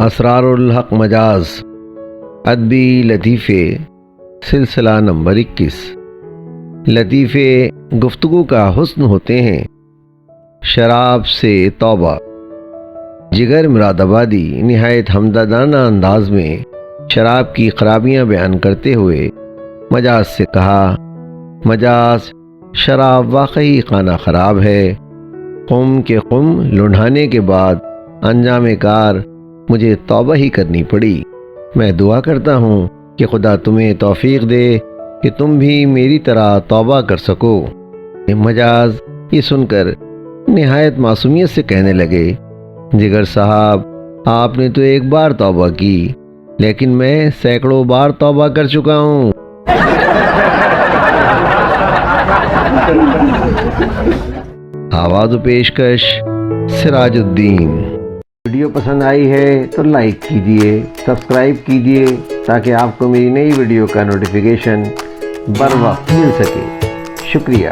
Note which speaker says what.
Speaker 1: اسرارالحق مجاز ادبی لطیفے سلسلہ نمبر 21۔ لطیفے گفتگو کا حسن ہوتے ہیں۔ شراب سے توبہ۔ جگر مراد آبادی نہایت ہمدردانہ انداز میں شراب کی خرابیاں بیان کرتے ہوئے مجاز سے کہا، مجاز شراب واقعی خانہ خراب ہے۔ قم کے قم لڑھانے کے بعد انجام کار مجھے توبہ ہی کرنی پڑی۔ میں دعا کرتا ہوں کہ خدا تمہیں توفیق دے کہ تم بھی میری طرح توبہ کر سکو۔ مجاز یہ سن کر نہایت معصومیت سے کہنے لگے، جگر صاحب آپ نے تو ایک بار توبہ کی، لیکن میں سینکڑوں بار توبہ کر چکا ہوں۔ آواز و پیشکش سراج الدین۔ ویڈیو پسند آئی ہے تو لائک کیجئے، سبسکرائب کیجئے تاکہ آپ کو میری نئی ویڈیو کا نوٹیفیکیشن بر وقت مل سکے۔ شکریہ۔